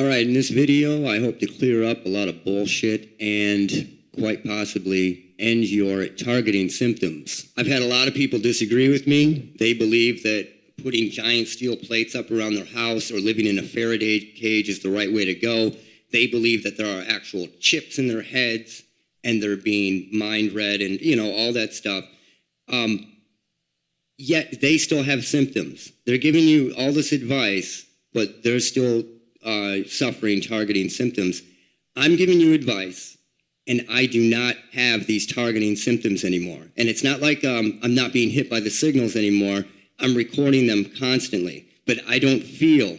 All right, in this video, I hope to clear up a lot of bullshit and quite possibly end your targeting symptoms. I've had a lot of people disagree with me. They believe that putting giant steel plates up around their house or living in a Faraday cage is the right way to go. They believe that there are actual chips in their heads and they're being mind read and, all that stuff. Yet they still have symptoms. They're giving you all this advice, but they're still suffering targeting symptoms. I'm giving you advice, and I do not have these targeting symptoms anymore. And it's not like I'm not being hit by the signals anymore. I'm recording them constantly, but I don't feel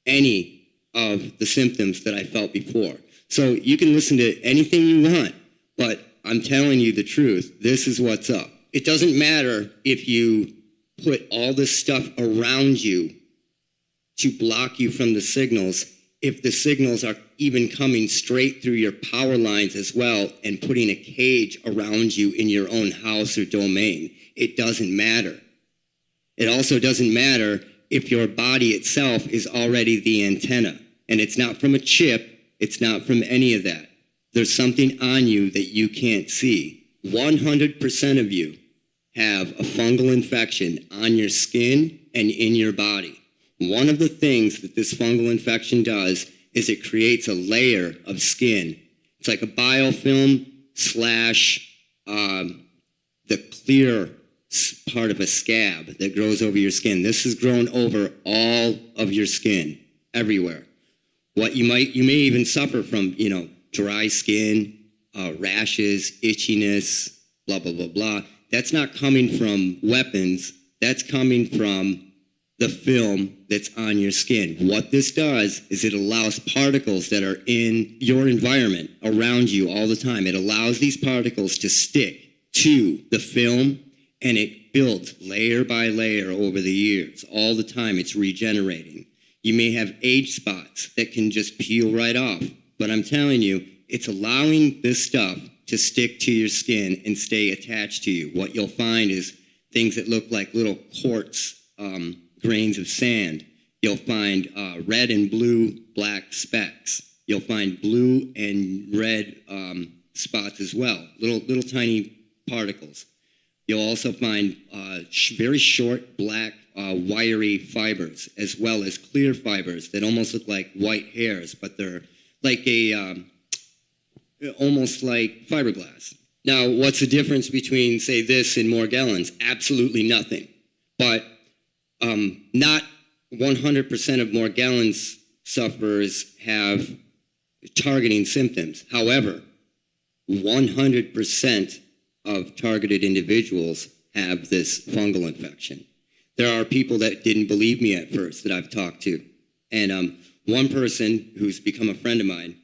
any of the symptoms that I felt before. So you can listen to anything you want, but I'm telling you the truth. This is what's up. It doesn't matter if you put all this stuff around you to block you from the signals, if the signals are even coming straight through your power lines as well and putting a cage around you in your own house or domain. It doesn't matter. It also doesn't matter if your body itself is already the antenna. And it's not from a chip, it's not from any of that. There's something on you that you can't see. 100% of you have a fungal infection on your skin and in your body. One of the things that this fungal infection does is it creates a layer of skin. It's like a biofilm slash the clear part of a scab that grows over your skin. This is grown over all of your skin, everywhere. What you may even suffer from, dry skin, rashes, itchiness, blah, blah, blah, blah. That's not coming from weapons. That's coming from the film that's on your skin. What this does is it allows particles that are in your environment around you all the time. It allows these particles to stick to the film, and it builds layer by layer over the years. All the time it's regenerating. You may have age spots that can just peel right off, but I'm telling you, it's allowing this stuff to stick to your skin and stay attached to you. What you'll find is things that look like little quartz grains of sand. You'll find red and blue, black specks. You'll find blue and red spots as well, little tiny particles. You'll also find very short, black, wiry fibers, as well as clear fibers that almost look like white hairs, but they're like almost like fiberglass. Now, what's the difference between, say, this and Morgellons? Absolutely nothing. But not 100% of Morgellons sufferers have targeting symptoms. However, 100% of targeted individuals have this fungal infection. There are people that didn't believe me at first that I've talked to. And one person who's become a friend of mine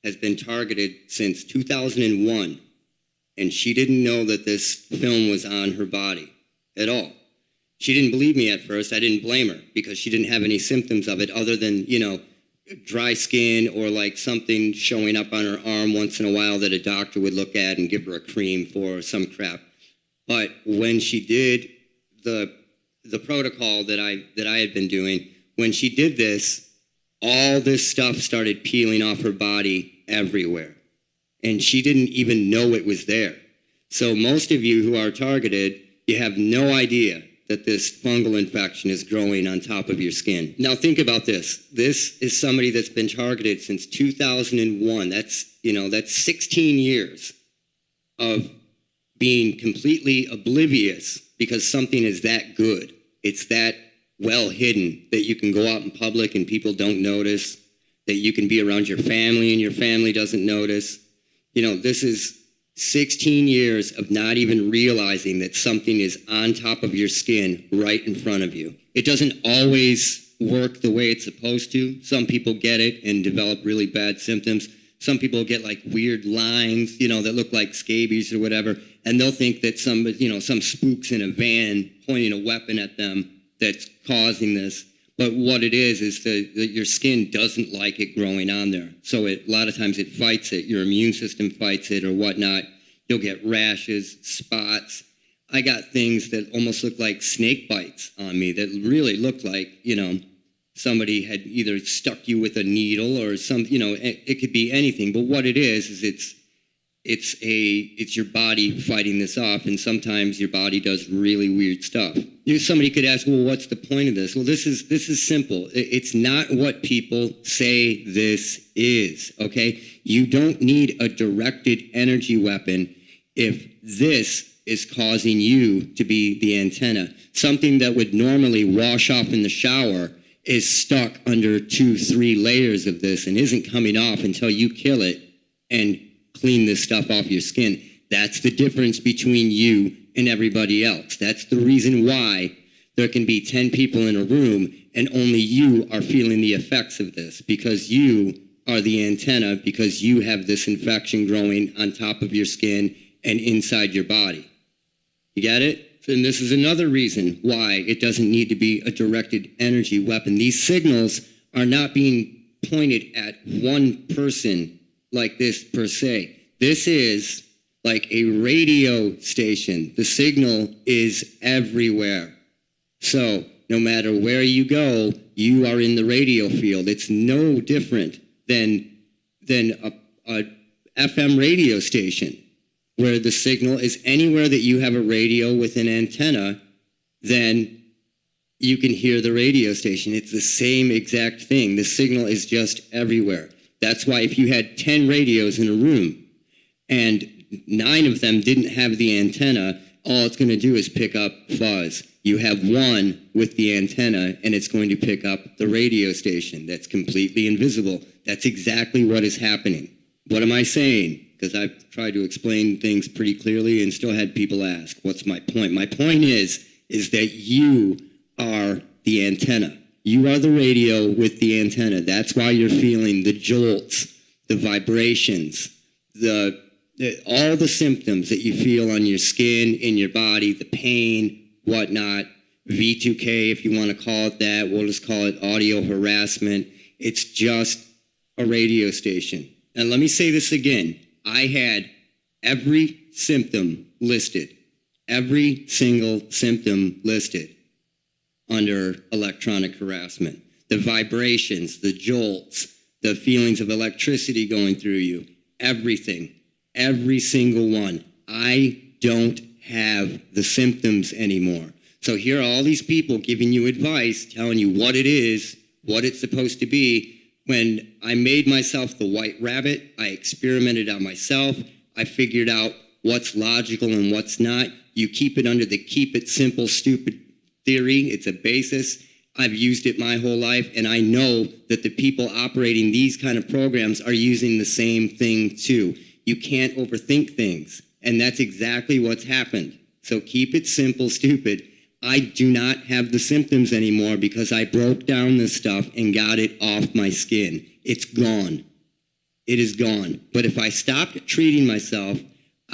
has been targeted since 2001. And she didn't know that this film was on her body at all. She didn't believe me at first. I didn't blame her because she didn't have any symptoms of it other than, dry skin or like something showing up on her arm once in a while that a doctor would look at and give her a cream for or some crap. But when she did the protocol that I had been doing, when she did this, all this stuff started peeling off her body everywhere. And she didn't even know it was there. So most of you who are targeted, you have no idea that this fungal infection is growing on top of your skin. Now think about this. This is somebody that's been targeted since 2001. That's 16 years of being completely oblivious because something is that good. It's that well hidden that you can go out in public and people don't notice, that you can be around your family and your family doesn't notice. This is 16 years of not even realizing that something is on top of your skin right in front of you. It doesn't always work the way it's supposed to. Some people get it and develop really bad symptoms. Some people get like weird lines, that look like scabies or whatever, and they'll think that some spooks in a van pointing a weapon at them that's causing this. But what it is that your skin doesn't like it growing on there. So a lot of times it fights it. Your immune system fights it or whatnot. You'll get rashes, spots. I got things that almost look like snake bites on me that really look like, somebody had either stuck you with a needle or some, it could be anything. But what it is it's your body fighting this off, and sometimes your body does really weird stuff. Somebody could ask, well, what's the point of this? Well, this is simple. It's not what people say this is, okay? You don't need a directed energy weapon if this is causing you to be the antenna. Something that would normally wash off in the shower is stuck under 2-3 layers of this and isn't coming off until you kill it and clean this stuff off your skin. That's the difference between you and everybody else. That's the reason why there can be 10 people in a room and only you are feeling the effects of this, because you are the antenna, because you have this infection growing on top of your skin and inside your body. You get it? And this is another reason why it doesn't need to be a directed energy weapon. These signals are not being pointed at one person like this per se. This is like a radio station. The signal is everywhere. So no matter where you go, you are in the radio field. It's no different than a FM radio station, where the signal is anywhere that you have a radio with an antenna, then you can hear the radio station. It's the same exact thing. The signal is just everywhere. That's why if you had 10 radios in a room and 9 of them didn't have the antenna, all it's going to do is pick up fuzz. You have one with the antenna, and it's going to pick up the radio station that's completely invisible. That's exactly what is happening. What am I saying? Because I've tried to explain things pretty clearly and still had people ask, what's my point? My point is that you are the antenna. You are the radio with the antenna. That's why you're feeling the jolts, the vibrations, all the symptoms that you feel on your skin, in your body, the pain, whatnot, V2K, if you want to call it that. We'll just call it audio harassment. It's just a radio station. And let me say this again. I had every symptom listed, every single symptom listed under electronic harassment. The vibrations, the jolts, the feelings of electricity going through you, everything, every single one. I don't have the symptoms anymore. So here are all these people giving you advice, telling you what it is, what it's supposed to be. When I made myself the white rabbit, I experimented on myself. I figured out what's logical and what's not. You keep it under the keep it simple, stupid theory. It's a basis. I've used it my whole life, and I know that the people operating these kind of programs are using the same thing too. You can't overthink things, and that's exactly what's happened. So keep it simple, stupid. I do not have the symptoms anymore because I broke down this stuff and got it off my skin. It's gone. It is gone. But if I stopped treating myself,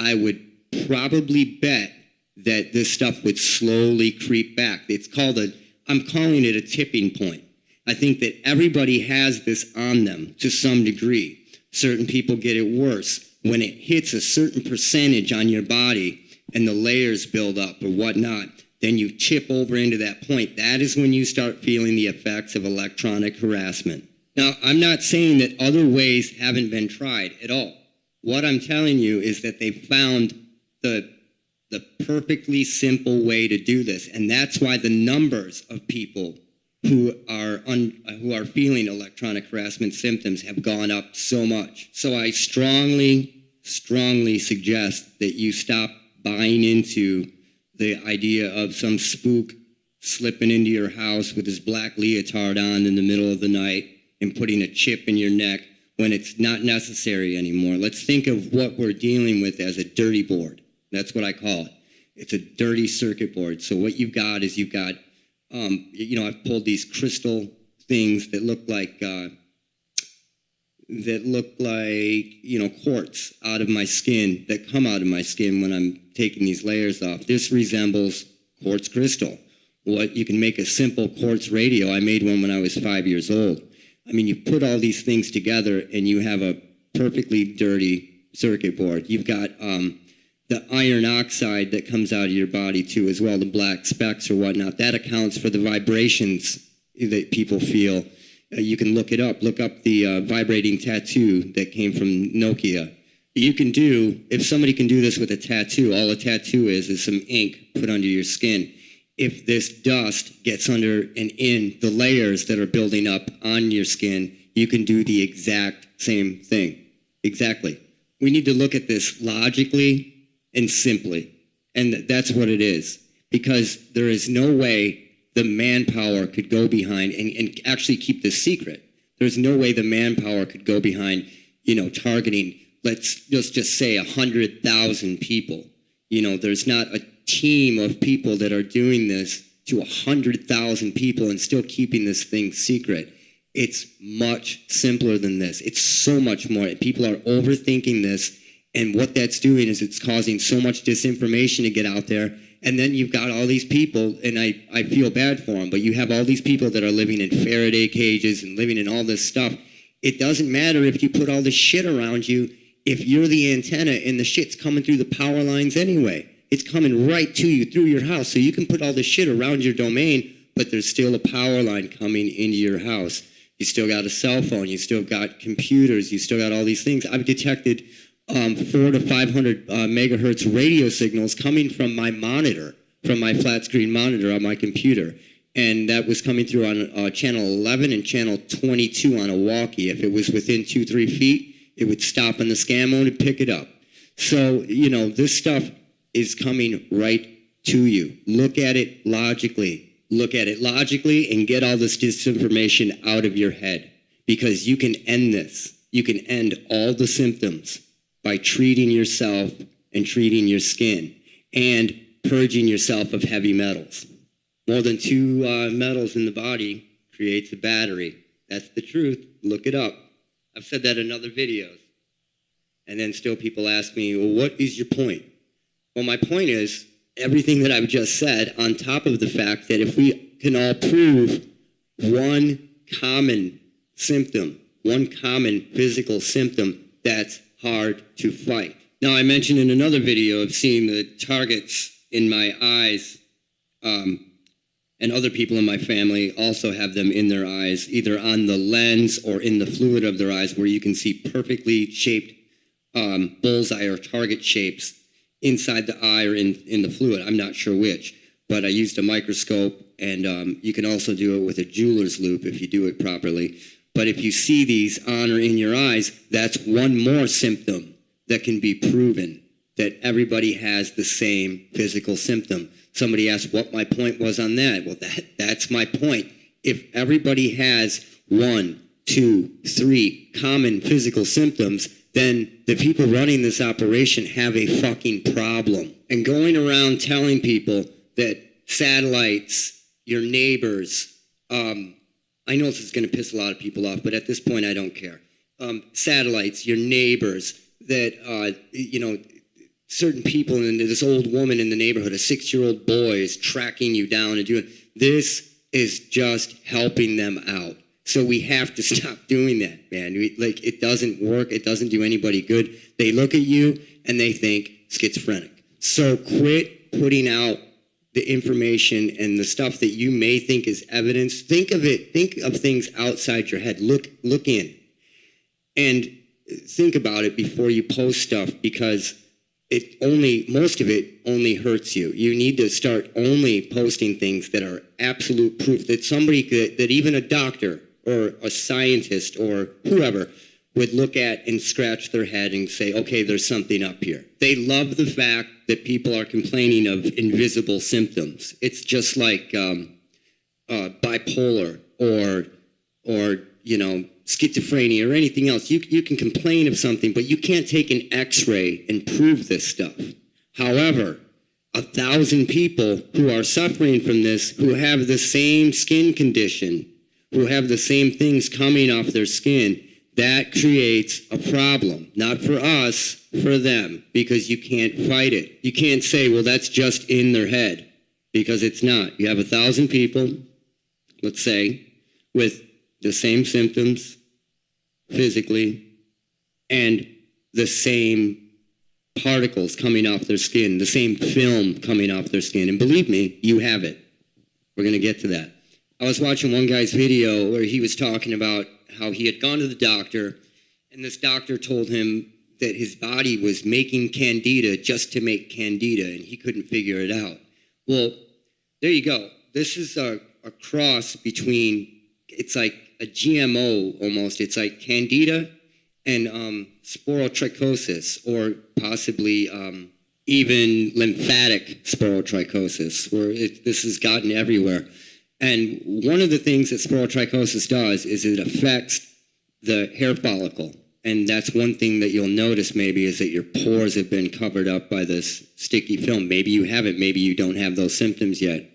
I would probably bet that this stuff would slowly creep back. I'm calling it a tipping point. I think that everybody has this on them to some degree. Certain people get it worse. When it hits a certain percentage on your body and the layers build up or whatnot, then you tip over into that point. That is when you start feeling the effects of electronic harassment. Now, I'm not saying that other ways haven't been tried at all. What I'm telling you is that they found the perfectly simple way to do this, and that's why the numbers of people who are feeling electronic harassment symptoms have gone up so much. So I strongly suggest that you stop buying into the idea of some spook slipping into your house with his black leotard on in the middle of the night and putting a chip in your neck when it's not necessary anymore. Let's think of what we're dealing with as a dirty board. That's what I call it. It's a dirty circuit board. So what you've got is I've pulled these crystal things that look like quartz out of my skin, that come out of my skin when I'm taking these layers off. This resembles quartz crystal. You can make a simple quartz radio. I made one when I was 5 years old. I mean, you put all these things together and you have a perfectly dirty circuit board. You've got the iron oxide that comes out of your body too as well, the black specks or whatnot. That accounts for the vibrations that people feel. You can look it up. Look up the vibrating tattoo that came from Nokia. You can do, if somebody can do this with a tattoo, all a tattoo is some ink put under your skin. If this dust gets under and in the layers that are building up on your skin, you can do the exact same thing. Exactly. We need to look at this logically and simply. And that's what it is. Because there is no way the manpower could go behind and actually keep this secret. There's no way the manpower could go behind, targeting, let's just say 100,000 people. There's not a team of people that are doing this to 100,000 people and still keeping this thing secret. It's much simpler than this. It's so much more. People are overthinking this, and what that's doing is it's causing so much disinformation to get out there. And then you've got all these people, and I feel bad for them, but you have all these people that are living in Faraday cages and living in all this stuff. It doesn't matter if you put all this shit around you if you're the antenna and the shit's coming through the power lines anyway. It's coming right to you through your house. So you can put all this shit around your domain, but there's still a power line coming into your house. You still got a cell phone. You still got computers. You still got all these things. I've detected 400 to 500 megahertz radio signals coming from my monitor, from my flat screen monitor on my computer. And that was coming through on channel 11 and channel 22 on a walkie. If it was within 2-3 feet, it would stop on the scan mode and pick it up. So, this stuff is coming right to you. Look at it logically. Look at it logically and get all this disinformation out of your head. Because you can end this. You can end all the symptoms by treating yourself and treating your skin and purging yourself of heavy metals. More than 2 metals in the body creates a battery. That's the truth. Look it up. I've said that in other videos. And then still people ask me, well, what is your point? Well, my point is everything that I've just said, on top of the fact that if we can all prove one common symptom, one common physical symptom, that's hard to fight. Now, I mentioned in another video of seeing the targets in my eyes, and other people in my family also have them in their eyes, either on the lens or in the fluid of their eyes, where you can see perfectly shaped bullseye or target shapes inside the eye or in the fluid. I'm not sure which, but I used a microscope, and you can also do it with a jeweler's loupe if you do it properly. But if you see these on or in your eyes, that's one more symptom that can be proven, that everybody has the same physical symptom. Somebody asked what my point was on that. Well, that's my point. If everybody has 1, 2, 3 common physical symptoms, then the people running this operation have a fucking problem. And going around telling people that satellites, your neighbors, I know this is going to piss a lot of people off, but at this point I don't care. Satellites, your neighbors, that, certain people, and this old woman in the neighborhood, a 6-year-old boy is tracking you down and doing, this is just helping them out. So we have to stop doing that, man. It doesn't work. It doesn't do anybody good. They look at you and they think schizophrenic. So quit putting out the information and the stuff that you may think is evidence. Think of it. Think of things outside your head. Look in. And think about it before you post stuff, because most of it only hurts you. You need to start only posting things that are absolute proof that that even a doctor or a scientist or whoever would look at and scratch their head and say, okay, there's something up here. They love the fact that people are complaining of invisible symptoms. It's just like bipolar or schizophrenia or anything else. You can complain of something, but you can't take an x-ray and prove this stuff. However, 1,000 people who are suffering from this, who have the same skin condition, who have the same things coming off their skin, that creates a problem. Not for us, for them, because you can't fight it. You can't say, well, that's just in their head, because it's not. You have 1,000 people, let's say, with the same symptoms physically and the same particles coming off their skin, the same film coming off their skin. And believe me, you have it. We're going to get to that. I was watching one guy's video where he was talking about how he had gone to the doctor, and this doctor told him that his body was making candida just to make candida, and he couldn't figure it out. Well, there you go. This is a cross between, it's like a GMO almost. It's like candida and sporotrichosis, or possibly even lymphatic sporotrichosis, where this has gotten everywhere. And one of the things that sporotrichosis does is it affects the hair follicle. And that's one thing that you'll notice maybe, is that your pores have been covered up by this sticky film. Maybe you haven't, maybe you don't have those symptoms yet.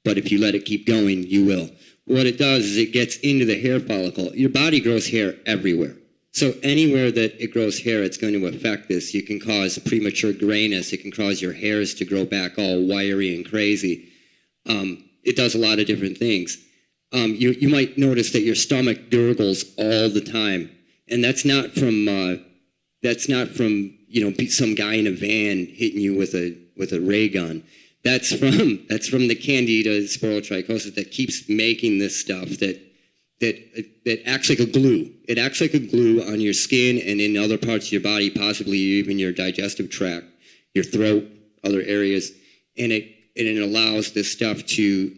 But if you let it keep going, you will. What it does is it gets into the hair follicle. Your body grows hair everywhere. So anywhere that it grows hair, it's going to affect this. You can cause premature grayness. It can cause your hairs to grow back all wiry and crazy. It does a lot of different things. You might notice that your stomach gurgles all the time. And that's not from some guy in a van hitting you with a ray gun. That's from the candida sporotrichosis that keeps making this stuff that acts like a glue. It acts like a glue on your skin and in other parts of your body, possibly even your digestive tract, your throat, other areas, and it allows this stuff to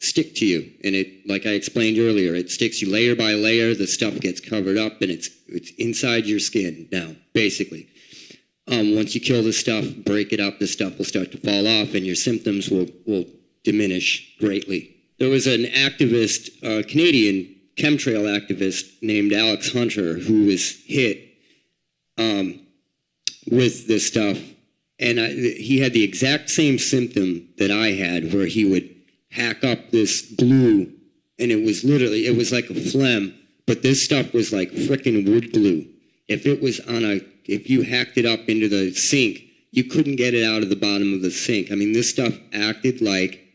stick to you. And it, like I explained earlier, it sticks you layer by layer. The stuff gets covered up, and it's inside your skin now, basically. Once you kill this stuff, break it up, the stuff will start to fall off, and your symptoms will diminish greatly. There was an activist, Canadian chemtrail activist named Alex Hunter, who was hit with this stuff, and he had the exact same symptom that I had, where he would hack up this glue, and it was like a phlegm, but this stuff was like frickin' wood glue. If you hacked it up into the sink, you couldn't get it out of the bottom of the sink. I mean, this stuff acted like,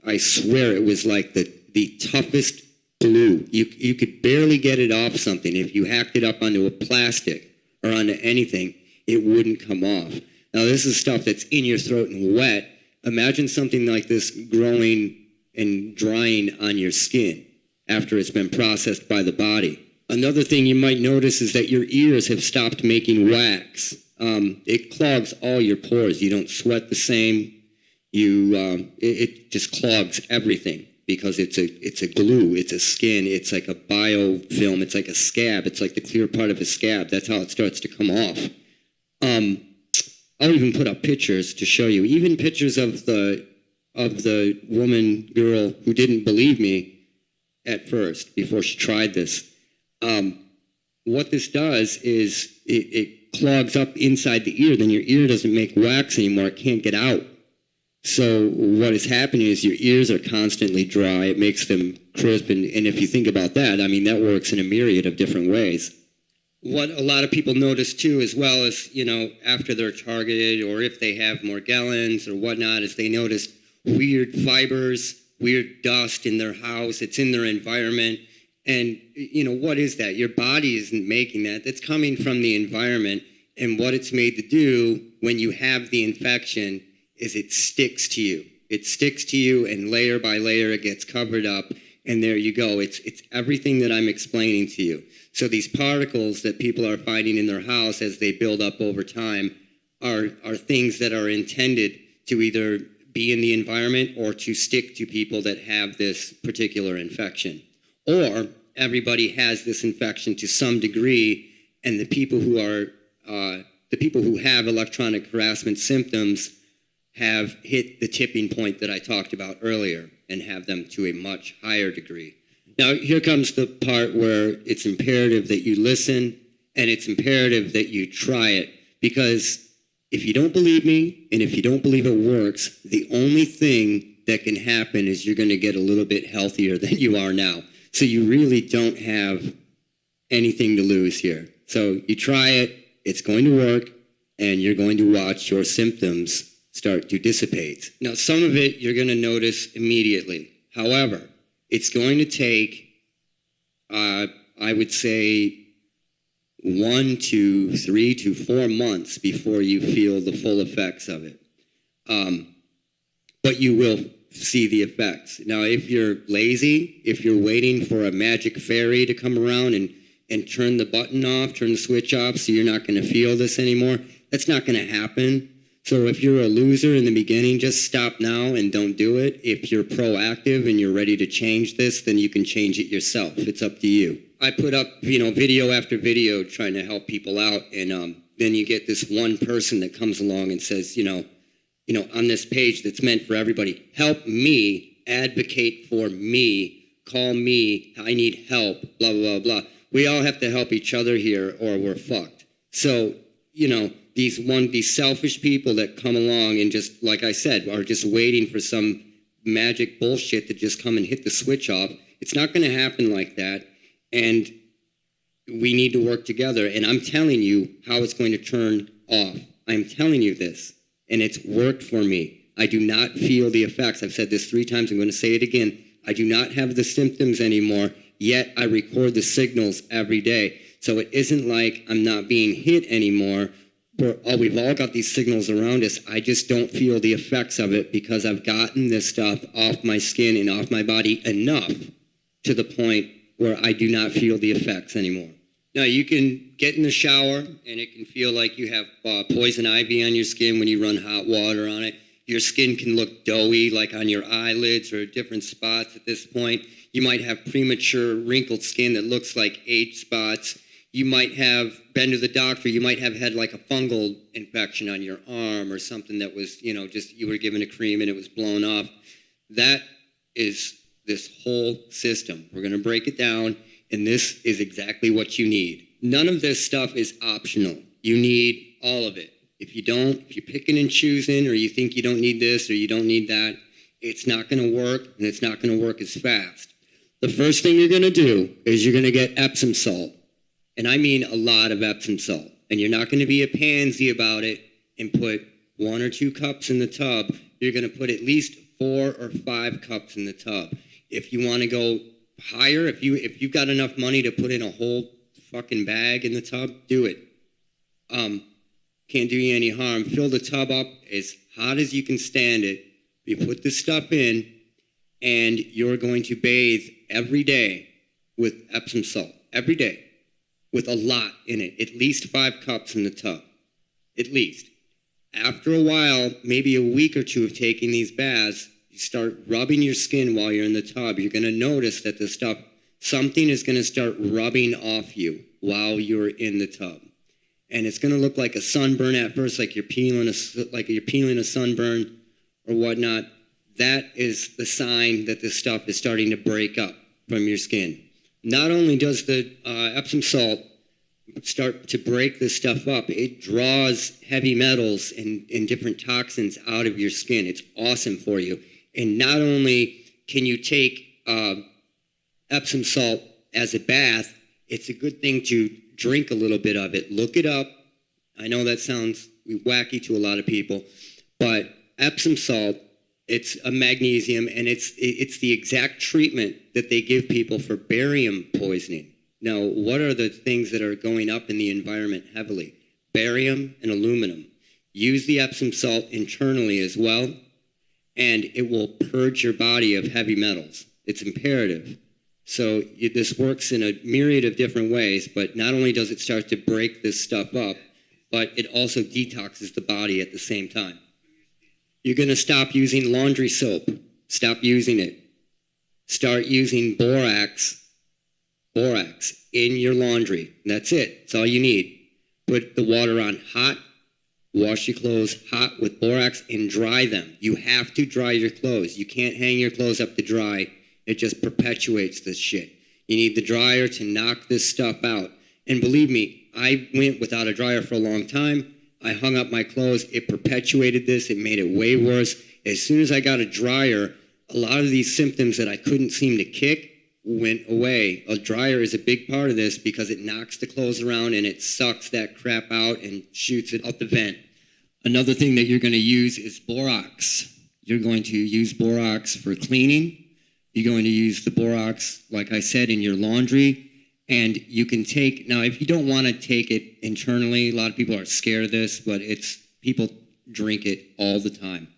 I swear it was like the toughest glue. You could barely get it off something. If you hacked it up onto a plastic or onto anything, it wouldn't come off. Now, this is stuff that's in your throat and wet. Imagine something like this growing and drying on your skin after it's been processed by the body. Another thing you might notice is that your ears have stopped making wax. It clogs all your pores. You don't sweat the same. It just clogs everything because it's a glue. It's a skin. It's like a biofilm. It's like a scab. It's like the clear part of a scab. That's how it starts to come off. I'll even put up pictures to show you. Even pictures of the girl who didn't believe me at first before she tried this. What this does is it clogs up inside the ear. Then your ear doesn't make wax anymore. It can't get out. So what is happening is your ears are constantly dry. It makes them crisp. And if you think about that, I mean, that works in a myriad of different ways. What a lot of people notice too, as well as, after they're targeted or if they have Morgellons or whatnot, is they notice weird fibers, weird dust in their house. It's in their environment. And, what is that? Your body isn't making that. That's coming from the environment. And what it's made to do when you have the infection is it sticks to you. It sticks to you, and layer by layer it gets covered up. And there you go. It's everything that I'm explaining to you. So these particles that people are finding in their house as they build up over time are things that are intended to either be in the environment or to stick to people that have this particular infection. Or everybody has this infection to some degree, and the people who have electronic harassment symptoms have hit the tipping point that I talked about earlier and have them to a much higher degree. Now, here comes the part where it's imperative that you listen, and it's imperative that you try it, because if you don't believe me and if you don't believe it works, the only thing that can happen is you're going to get a little bit healthier than you are now. So you really don't have anything to lose here. So you try it, it's going to work, and you're going to watch your symptoms start to dissipate. Now, some of it you're going to notice immediately. However, it's going to take, I would say, 1 to 3 to 4 months before you feel the full effects of it. But you will see the effects. Now, if you're lazy, if you're waiting for a magic fairy to come around and turn the button off, turn the switch off so you're not going to feel this anymore, that's not going to happen. So if you're a loser in the beginning, just stop now and don't do it. If you're proactive and you're ready to change this, then you can change it yourself. It's up to you. I put up, video after video trying to help people out, and then you get this one person that comes along and says, on this page that's meant for everybody, help me, advocate for me, call me, I need help, blah, blah, blah. We all have to help each other here or we're fucked. So, these selfish people that come along and just, like I said, are just waiting for some magic bullshit to just come and hit the switch off. It's not going to happen like that. And we need to work together. And I'm telling you how it's going to turn off. I'm telling you this. And it's worked for me. I do not feel the effects. I've said this 3 times. I'm going to say it again. I do not have the symptoms anymore, yet I record the signals every day. So it isn't like I'm not being hit anymore. We've all got these signals around us. I just don't feel the effects of it because I've gotten this stuff off my skin and off my body enough to the point where I do not feel the effects anymore. Now, you can get in the shower, and it can feel like you have poison ivy on your skin when you run hot water on it. Your skin can look doughy, like on your eyelids or different spots at this point. You might have premature wrinkled skin that looks like age spots. You might have been to the doctor. You might have had like a fungal infection on your arm or something that was, just you were given a cream and it was blown off. That is this whole system. We're going to break it down, and this is exactly what you need. None of this stuff is optional. You need all of it. If you're picking and choosing, or you think you don't need this or you don't need that, it's not going to work, and it's not going to work as fast. The first thing you're going to do is you're going to get Epsom salt. And I mean a lot of Epsom salt. And you're not going to be a pansy about it and put 1 or 2 cups in the tub. You're going to put at least 4 or 5 cups in the tub. If you want to go higher, if you've got enough money to put in a whole fucking bag in the tub, do it. Can't do you any harm. Fill the tub up as hot as you can stand it. You put this stuff in, and you're going to bathe every day with Epsom salt. Every day. With a lot in it, at least 5 cups in the tub, at least. After a while, maybe a week or 2 of taking these baths, you start rubbing your skin while you're in the tub. You're going to notice that something is going to start rubbing off you while you're in the tub. And it's going to look like a sunburn at first, like you're peeling a sunburn or whatnot. That is the sign that this stuff is starting to break up from your skin. Not only does the Epsom salt start to break this stuff up, it draws heavy metals and different toxins out of your skin. It's awesome for you. And not only can you take Epsom salt as a bath, it's a good thing to drink a little bit of it. Look it up. I know that sounds wacky to a lot of people, but Epsom salt, it's a magnesium, and it's the exact treatment that they give people for barium poisoning. Now, what are the things that are going up in the environment heavily? Barium and aluminum. Use the Epsom salt internally as well, and it will purge your body of heavy metals. It's imperative. So this works in a myriad of different ways, but not only does it start to break this stuff up, but it also detoxes the body at the same time. You're going to stop using laundry soap. Stop using it. Start using borax in your laundry. That's it. That's all you need. Put the water on hot. Wash your clothes hot with borax and dry them. You have to dry your clothes. You can't hang your clothes up to dry. It just perpetuates this shit. You need the dryer to knock this stuff out. And believe me, I went without a dryer for a long time. I hung up my clothes. It perpetuated this. It made it way worse. As soon as I got a dryer, a lot of these symptoms that I couldn't seem to kick went away. A dryer is a big part of this because it knocks the clothes around and it sucks that crap out and shoots it out the vent. Another thing that you're going to use is borax. You're going to use borax for cleaning. You're going to use the borax, like I said, in your laundry. And you can take, now if you don't want to take it internally, a lot of people are scared of this, but people drink it all the time.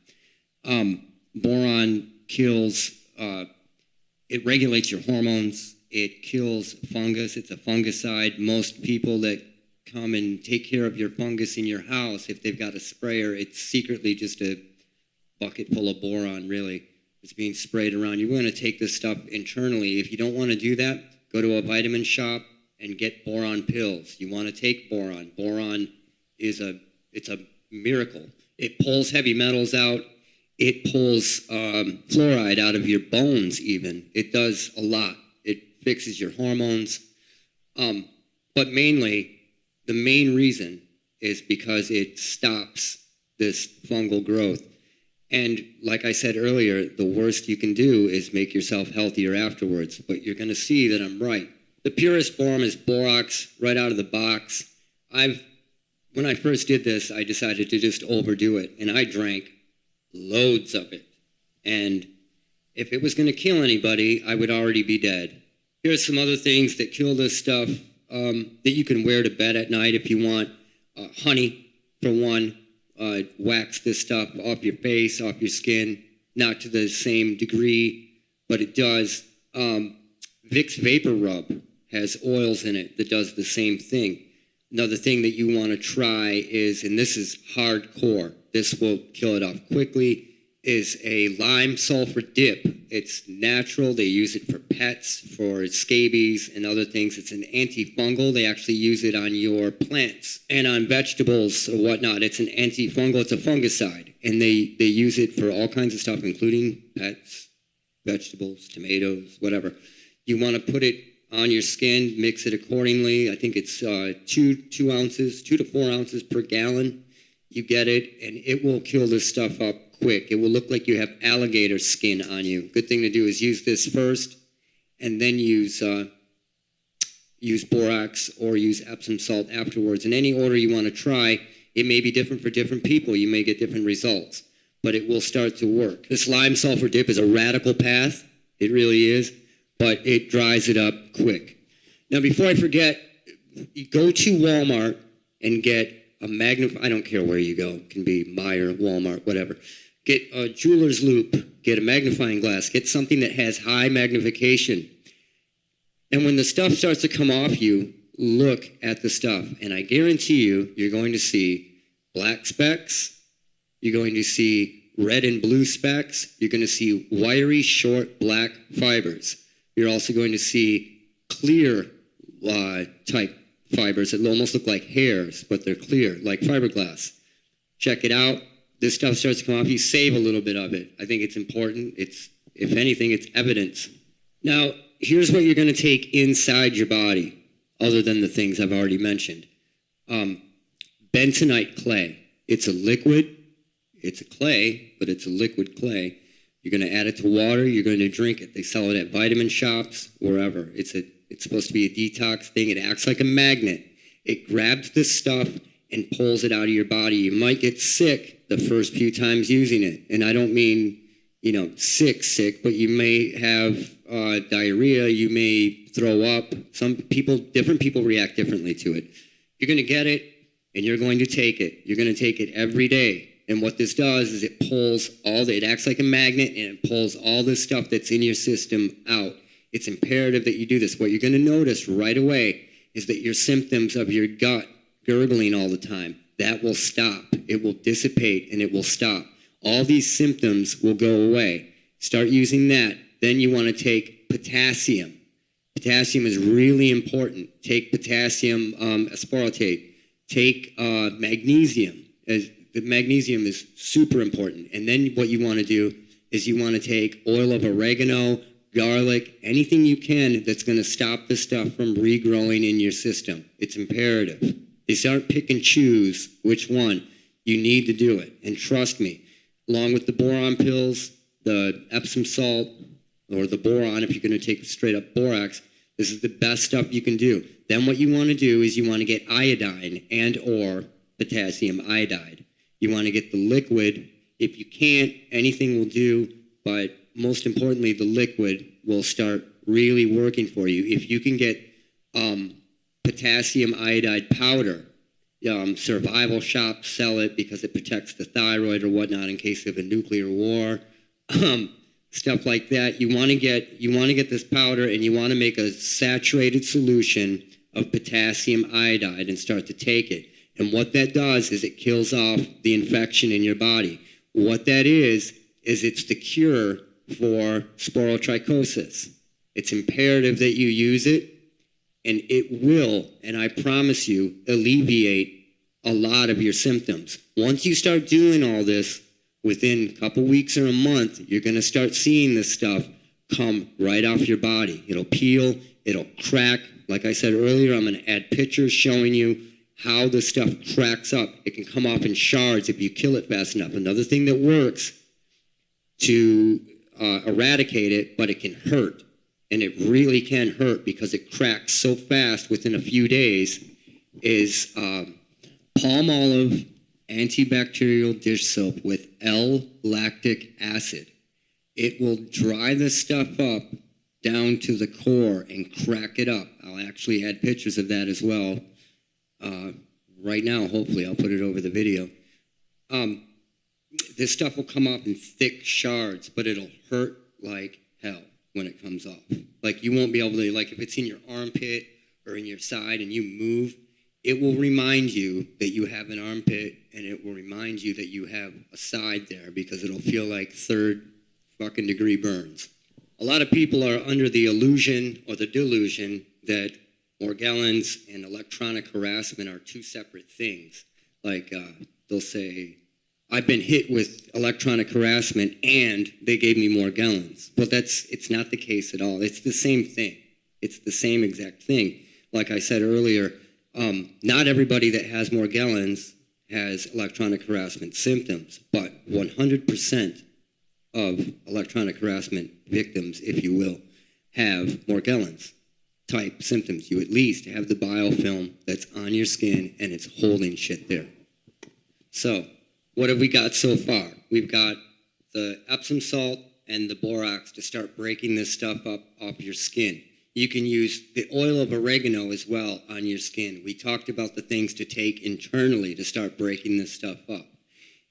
Boron kills, it regulates your hormones. It kills fungus. It's a fungicide. Most people that come and take care of your fungus in your house, if they've got a sprayer, it's secretly just a bucket full of boron, really. It's being sprayed around. You want to take this stuff internally. If you don't want to do that, go to a vitamin shop and get boron pills. You want to take boron. Boron is it's a miracle. It pulls heavy metals out. It pulls fluoride out of your bones even. It does a lot. It fixes your hormones. But mainly, the main reason is because it stops this fungal growth. And like I said earlier, the worst you can do is make yourself healthier afterwards. But you're going to see that I'm right. The purest form is borax right out of the box. When I first did this, I decided to just overdo it. And I drank loads of it. And if it was going to kill anybody, I would already be dead. Here's some other things that kill this stuff that you can wear to bed at night if you want. Honey, for one. Wax this stuff off your face, off your skin, not to the same degree, but it does. Vicks Vapor Rub has oils in it that does the same thing. Another thing that you want to try is, and this is hardcore, this will kill it off quickly, is a lime sulfur dip. It's natural. They use it for pets, for scabies and other things. It's an antifungal. They actually use it on your plants and on vegetables or whatnot. It's an antifungal. It's a fungicide. And they use it for all kinds of stuff, including pets, vegetables, tomatoes, whatever. You want to put it on your skin, mix it accordingly. I think it's 2 ounces, 2 to 4 ounces per gallon. You get it, and it will kill this stuff up quick. It will look like you have alligator skin on you. Good thing to do is use this first, and then use borax or use Epsom salt afterwards. In any order you want to try, it may be different for different people. You may get different results, but it will start to work. This lime sulfur dip is a radical path. It really is, but it dries it up quick. Now, before I forget, you go to Walmart and get a I don't care where you go. It can be Meijer, Walmart, whatever. Get a jeweler's loupe. Get a magnifying glass. Get something that has high magnification. And when the stuff starts to come off you, look at the stuff. And I guarantee you, you're going to see black specks. You're going to see red and blue specks. You're going to see wiry, short, black fibers. You're also going to see clear type fibers that almost look like hairs, but they're clear, like fiberglass. Check it out. This stuff starts to come off. You save a little bit of it. I think it's important. If anything, it's evidence. Now, here's what you're going to take inside your body, other than the things I've already mentioned. Bentonite clay. It's a liquid. It's a clay, but it's a liquid clay. You're going to add it to water. You're going to drink it. They sell it at vitamin shops, wherever. It's supposed to be a detox thing. It acts like a magnet. It grabs this stuff and pulls it out of your body. You might get sick the first few times using it. And I don't mean, sick, but you may have diarrhea. You may throw up. Different people react differently to it. You're going to get it, and you're going to take it. You're going to take it every day. And what this does is it acts like a magnet, and it pulls all this stuff that's in your system out. It's imperative that you do this. What you're going to notice right away is that your symptoms of your gut gurgling all the time, that will stop. It will dissipate, and it will stop. All these symptoms will go away. Start using that. Then you want to take potassium. Potassium is really important. Take potassium aspartate. Take magnesium. The magnesium is super important. And then what you want to do is you want to take oil of oregano, garlic, anything you can that's going to stop the stuff from regrowing in your system. It's imperative. They start pick and choose which one. You need to do it. And trust me, along with the boron pills, the Epsom salt, or the boron, if you're going to take straight up borax, this is the best stuff you can do. Then what you want to do is you want to get iodine and or potassium iodide. You want to get the liquid. If you can't, anything will do, but most importantly, the liquid will start really working for you. If you can get potassium iodide powder, survival shops sell it because it protects the thyroid or whatnot in case of a nuclear war. stuff like that. You want to get this powder, and you want to make a saturated solution of potassium iodide and start to take it. And what that does is it kills off the infection in your body. What that is it's the cure for sporotrichosis. It's imperative that you use it, and it will, and I promise you, alleviate a lot of your symptoms. Once you start doing all this, within a couple weeks or a month, you're going to start seeing this stuff come right off your body. It'll peel, it'll crack. Like I said earlier, I'm going to add pictures showing you how the stuff cracks up. It can come off in shards if you kill it fast enough. Another thing that works to eradicate it, but it can hurt. And it really can hurt because it cracks so fast within a few days, is palm olive antibacterial dish soap with L-lactic acid. It will dry the stuff up down to the core and crack it up. I'll actually add pictures of that as well. Right now, hopefully, I'll put it over the video. This stuff will come off in thick shards, but it'll hurt like hell when it comes off. Like, you won't be able to, like, if it's in your armpit or in your side and you move, it will remind you that you have an armpit, and it will remind you that you have a side there, because it'll feel like third fucking degree burns. A lot of people are under the illusion or the delusion that Morgellons and electronic harassment are two separate things. Like, they'll say, I've been hit with electronic harassment and they gave me Morgellons. Well, it's not the case at all. It's the same thing. It's the same exact thing. Like I said earlier, not everybody that has Morgellons has electronic harassment symptoms, but 100% of electronic harassment victims, if you will, have Morgellons type symptoms. You at least have the biofilm that's on your skin and it's holding shit there. So, what have we got so far? We've got the Epsom salt and the borax to start breaking this stuff up off your skin. You can use the oil of oregano as well on your skin. We talked about the things to take internally to start breaking this stuff up.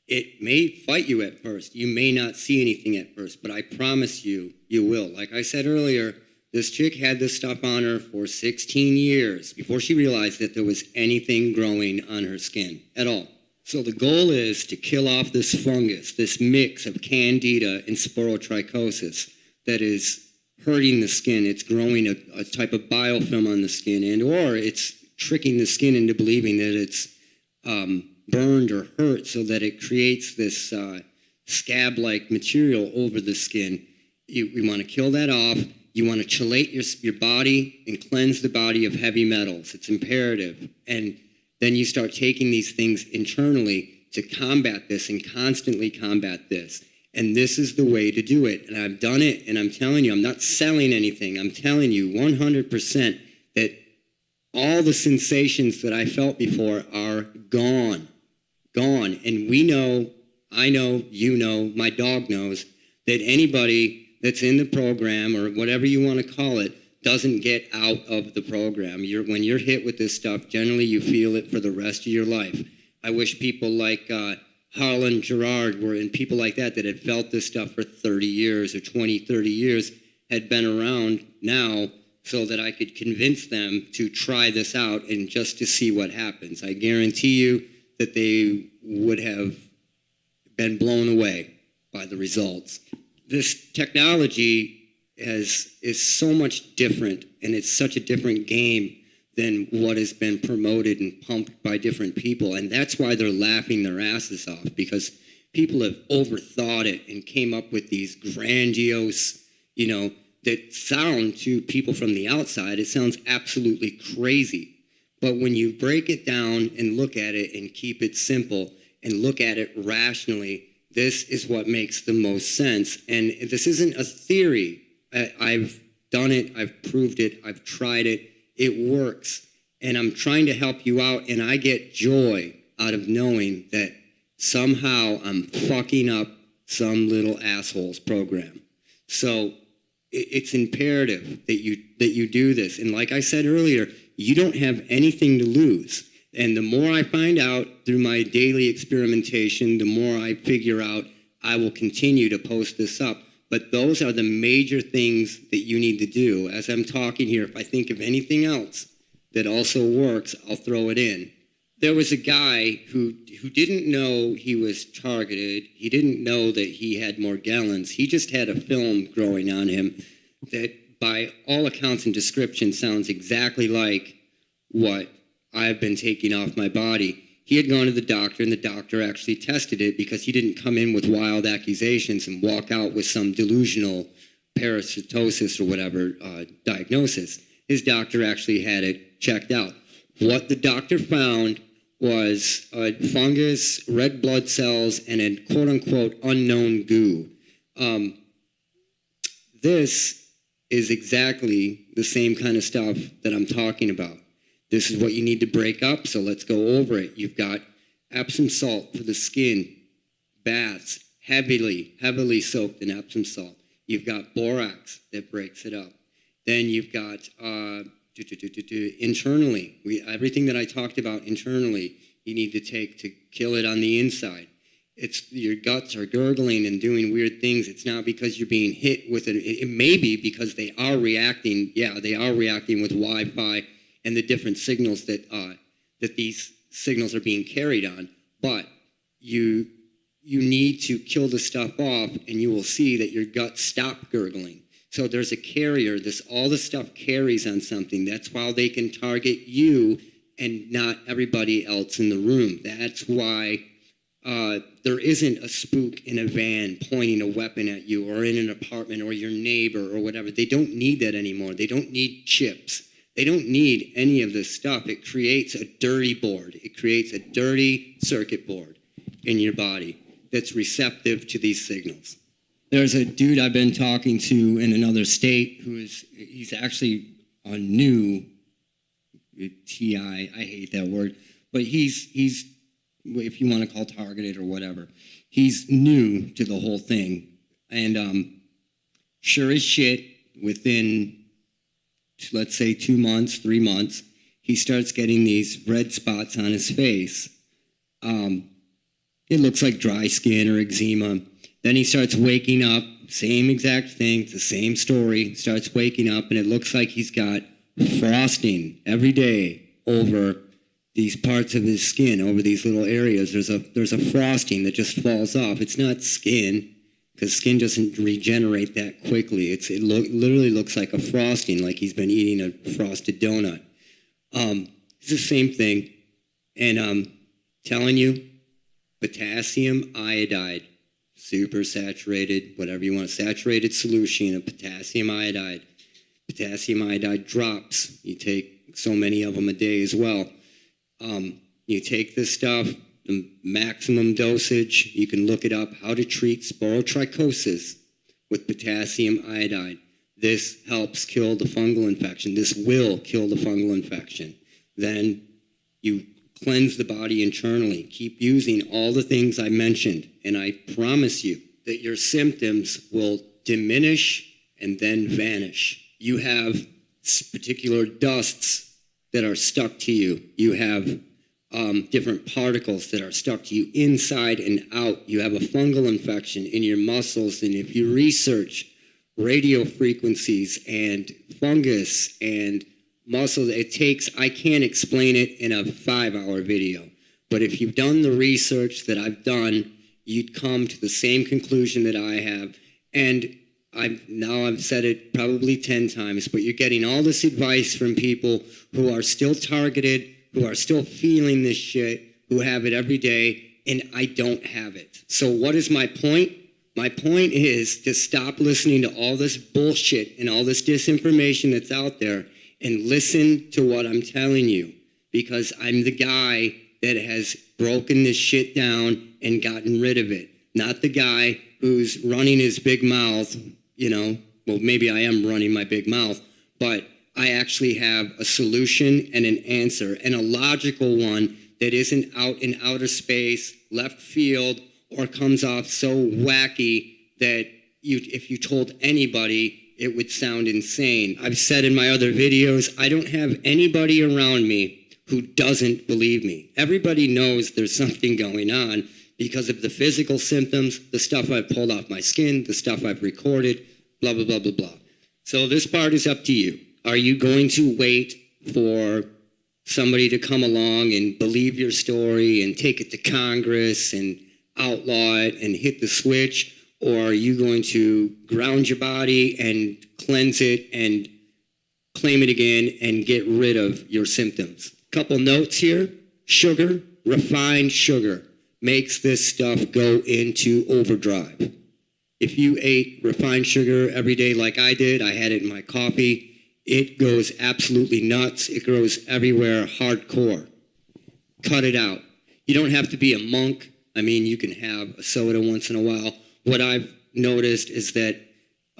It may fight you at first. You may not see anything at first, but I promise you, you will. Like I said earlier, this chick had this stuff on her for 16 years before she realized that there was anything growing on her skin at all. So the goal is to kill off this fungus, this mix of candida and sporotrichosis that is hurting the skin. It's growing a type of biofilm on the skin, and or it's tricking the skin into believing that it's burned or hurt, so that it creates this scab-like material over the skin. You want to kill that off. You want to chelate your body and cleanse the body of heavy metals. It's imperative. And then you start taking these things internally to combat this and constantly combat this. And this is the way to do it. And I've done it, and I'm telling you, I'm not selling anything. I'm telling you 100% that all the sensations that I felt before are gone. Gone. And we know, I know, you know, my dog knows, that anybody that's in the program, or whatever you want to call it, doesn't get out of the program. When you're hit with this stuff, generally you feel it for the rest of your life. I wish people like Harlan Gerard and people like that had felt this stuff for 30 years or 20, 30 years had been around now, so that I could convince them to try this out and just to see what happens. I guarantee you that they would have been blown away by the results. This technology is so much different, and it's such a different game than what has been promoted and pumped by different people. And that's why they're laughing their asses off, because people have overthought it and came up with these grandiose, that sound to people from the outside, it sounds absolutely crazy. But when you break it down and look at it and keep it simple and look at it rationally, this is what makes the most sense. And this isn't a theory. I've done it, I've proved it, I've tried it, it works. And I'm trying to help you out, and I get joy out of knowing that somehow I'm fucking up some little asshole's program. So it's imperative that you do this. And like I said earlier, you don't have anything to lose. And the more I find out through my daily experimentation, the more I figure out, I will continue to post this up. But those are the major things that you need to do. As I'm talking here, if I think of anything else that also works, I'll throw it in. There was a guy who didn't know he was targeted. He didn't know that he had Morgellons. He just had a film growing on him that, by all accounts and descriptions, sounds exactly like what I've been taking off my body. He had gone to the doctor, and the doctor actually tested it because he didn't come in with wild accusations and walk out with some delusional parasitosis or whatever diagnosis. His doctor actually had it checked out. What the doctor found was fungus, red blood cells, and a quote-unquote unknown goo. This is exactly the same kind of stuff that I'm talking about. This is what you need to break up, so let's go over it. You've got Epsom salt for the skin, baths, heavily soaked in Epsom salt. You've got borax that breaks it up. Then you've got internally, everything that I talked about internally, you need to take to kill it on the inside. It's your guts are gurgling and doing weird things. It's not because you're being hit with it. It may be because they are reacting. Yeah, they are reacting with Wi-Fi and the different signals that these signals are being carried on. But you need to kill the stuff off, and you will see that your guts stop gurgling. So there's a carrier. All the stuff carries on something. That's why they can target you and not everybody else in the room. That's why there isn't a spook in a van pointing a weapon at you, or in an apartment, or your neighbor, or whatever. They don't need that anymore. They don't need chips. They don't need any of this stuff. It creates a dirty board. It creates a dirty circuit board in your body that's receptive to these signals. There's a dude I've been talking to in another state he's actually a new TI. I hate that word, but he's if you want to call targeted or whatever, he's new to the whole thing. And sure as shit, within, let's say 2 months, 3 months, he starts getting these red spots on his face. It looks like dry skin or eczema. Then he starts waking up, same exact thing, it's the same story, starts waking up, and it looks like he's got frosting every day over these parts of his skin, over these little areas. There's a frosting that just falls off. It's not skin, because skin doesn't regenerate that quickly. It literally looks like a frosting, like he's been eating a frosted donut. It's the same thing. And I'm telling you, potassium iodide, super saturated, whatever you want, saturated solution of potassium iodide. Potassium iodide drops. You take so many of them a day as well. You take this stuff, the maximum dosage, you can look it up, how to treat sporotrichosis with potassium iodide. This helps kill the fungal infection. This will kill the fungal infection. Then you cleanse the body internally. Keep using all the things I mentioned, and I promise you that your symptoms will diminish and then vanish. You have particular dusts that are stuck to you. You have different particles that are stuck to you inside and out. You have a fungal infection in your muscles, and if you research radio frequencies and fungus and muscle, I can't explain it in a 5-hour video. But if you've done the research that I've done, you'd come to the same conclusion that I have. And I've said it probably 10 times, but you're getting all this advice from people who are still targeted, who are still feeling this shit, who have it every day, and I don't have it. So what is my point? My point is to stop listening to all this bullshit and all this disinformation that's out there and listen to what I'm telling you, because I'm the guy that has broken this shit down and gotten rid of it, not the guy who's running his big mouth, well, maybe I am running my big mouth, but I actually have a solution and an answer, and a logical one that isn't out in outer space, left field, or comes off so wacky that if you told anybody, it would sound insane. I've said in my other videos, I don't have anybody around me who doesn't believe me. Everybody knows there's something going on. because of the physical symptoms, the stuff I've pulled off my skin, the stuff I've recorded, blah, blah, blah, blah, blah. So this part is up to you. Are you going to wait for somebody to come along and believe your story and take it to Congress and outlaw it and hit the switch? Or are you going to ground your body and cleanse it and claim it again and get rid of your symptoms? Couple notes here. Sugar, refined sugar, makes this stuff go into overdrive. If you ate refined sugar every day like I did, I had it in my coffee, it goes absolutely nuts. It goes everywhere, hardcore. Cut it out. You don't have to be a monk. I mean, you can have a soda once in a while. What I've noticed is that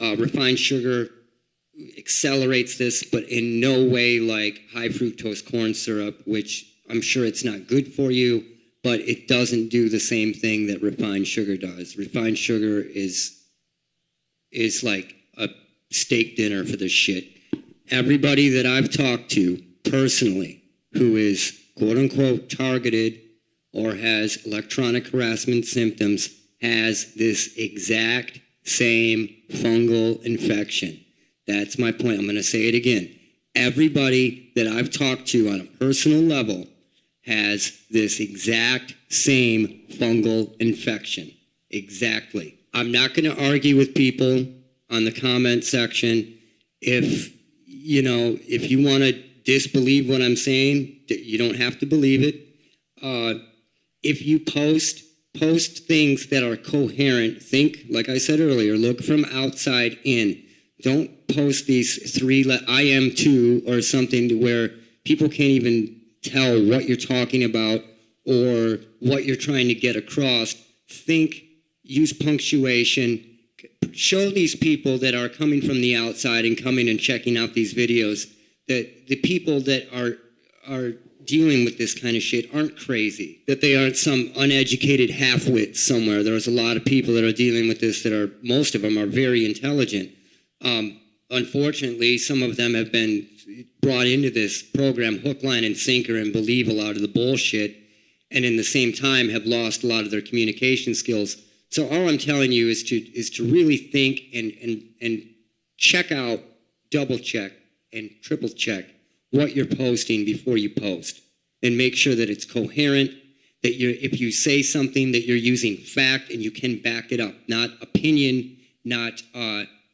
refined sugar accelerates this, but in no way like high fructose corn syrup, which I'm sure it's not good for you, but it doesn't do the same thing that refined sugar does. Refined sugar is like a steak dinner for this shit. Everybody that I've talked to personally who is quote-unquote targeted or has electronic harassment symptoms has this exact same fungal infection. That's my point. I'm going to say it again. Everybody that I've talked to on a personal level has this exact same fungal infection. Exactly. I'm not going to argue with people on the comment section. If you want to disbelieve what I'm saying, you don't have to believe it. If you post things that are coherent, think, like I said earlier, look from outside in. Don't post these I am too or something to where people can't even tell what you're talking about or what you're trying to get across. Think, use punctuation, show these people that are coming from the outside and coming and checking out these videos that the people that are dealing with this kind of shit aren't crazy, that they aren't some uneducated half-wits somewhere. There's a lot of people that are dealing with this most of them are very intelligent. Unfortunately, some of them have been brought into this program hook, line, and sinker and believe a lot of the bullshit, and in the same time have lost a lot of their communication skills. So all I'm telling you is to really think and check out, double check, and triple check what you're posting before you post, and make sure that it's coherent, that if you say something that you're using fact and you can back it up, not opinion, not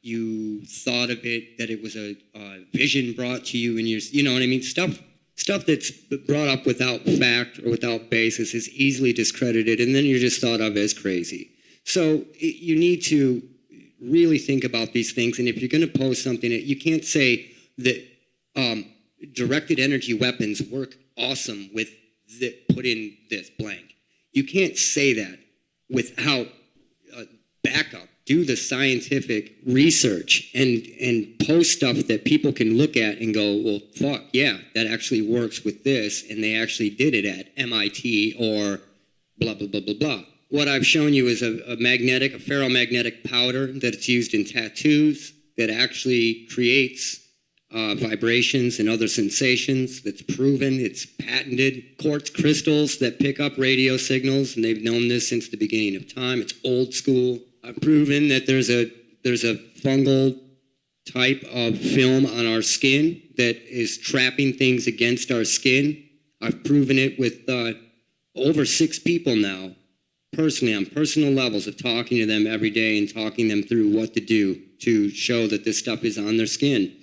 you thought of it, that it was a vision brought to you, and you know what I mean? Stuff that's brought up without fact or without basis is easily discredited, and then you're just thought of as crazy. So you need to really think about these things, and if you're going to post something, you can't say that directed energy weapons work awesome with put in this blank. You can't say that without backup. Do the scientific research and post stuff that people can look at and go, well, fuck, yeah, that actually works with this, and they actually did it at MIT or blah, blah, blah, blah, blah. What I've shown you is a ferromagnetic powder that's used in tattoos that actually creates vibrations and other sensations. That's proven, it's patented. Quartz crystals that pick up radio signals, and they've known this since the beginning of time. It's old school. I've proven that there's a fungal type of film on our skin that is trapping things against our skin. I've proven it with over 6 people now, personally, on personal levels of talking to them every day and talking them through what to do to show that this stuff is on their skin.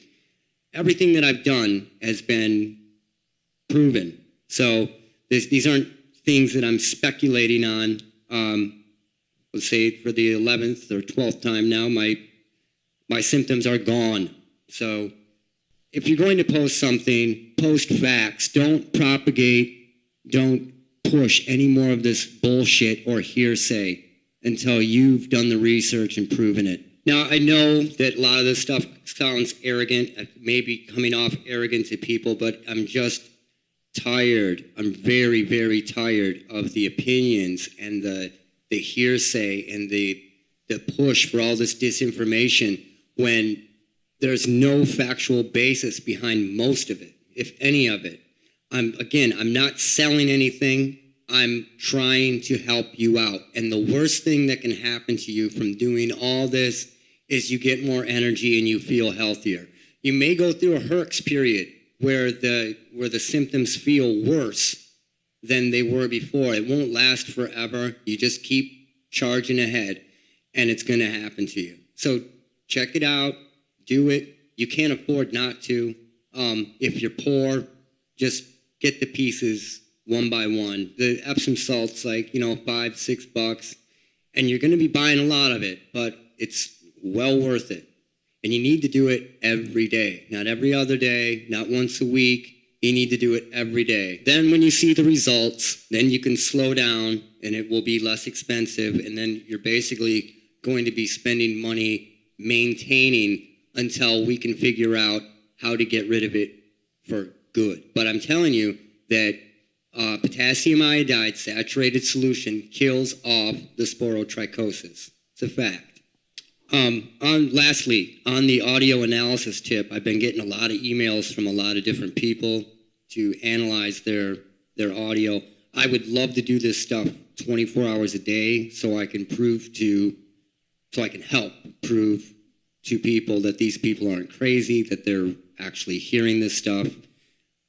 Everything that I've done has been proven. So these aren't things that I'm speculating on. Let's say for the 11th or 12th time now, my symptoms are gone. So if you're going to post something, post facts. Don't propagate, don't push any more of this bullshit or hearsay until you've done the research and proven it. Now, I know that a lot of this stuff sounds arrogant, maybe coming off arrogant to people, but I'm just tired. I'm very, very tired of the opinions and the hearsay and the push for all this disinformation when there's no factual basis behind most of it, if any of it. I'm not selling anything. I'm trying to help you out. And the worst thing that can happen to you from doing all this is you get more energy and you feel healthier. You may go through a Herx period where the symptoms feel worse than they were before. It won't last forever. You just keep charging ahead, and it's going to happen to you. So check it out. Do it. You can't afford not to. If you're poor, just get the pieces one by one. The Epsom salt's like, $5, $6, and you're going to be buying a lot of it, but it's well worth it. And you need to do it every day, not every other day, not once a week. You need to do it every day. Then when you see the results, then you can slow down and it will be less expensive. And then you're basically going to be spending money maintaining until we can figure out how to get rid of it for good. But I'm telling you that potassium iodide saturated solution kills off the sporotrichosis. It's a fact. Lastly, on the audio analysis tip, I've been getting a lot of emails from a lot of different people to analyze their audio. I would love to do this stuff 24 hours a day so I can help prove to people that these people aren't crazy, that they're actually hearing this stuff.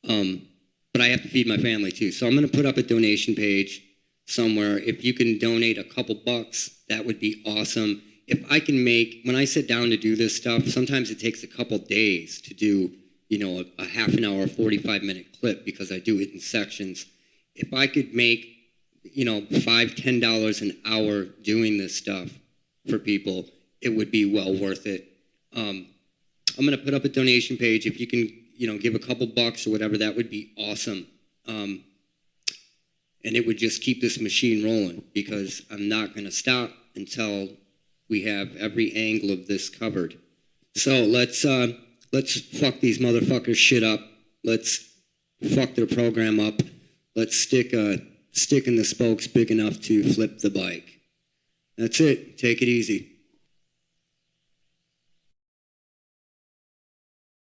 But I have to feed my family too. So I'm going to put up a donation page somewhere. If you can donate a couple bucks, that would be awesome. If I can when I sit down to do this stuff, sometimes it takes a couple days to do, a half an hour, 45-minute clip because I do it in sections. If I could make, $5, $10 an hour doing this stuff for people, it would be well worth it. I'm going to put up a donation page. If you can, give a couple bucks or whatever, that would be awesome. And it would just keep this machine rolling because I'm not going to stop until we have every angle of this covered. So let's fuck these motherfuckers shit up. Let's fuck their program up. Let's stick in the spokes big enough to flip the bike. That's it. Take it easy.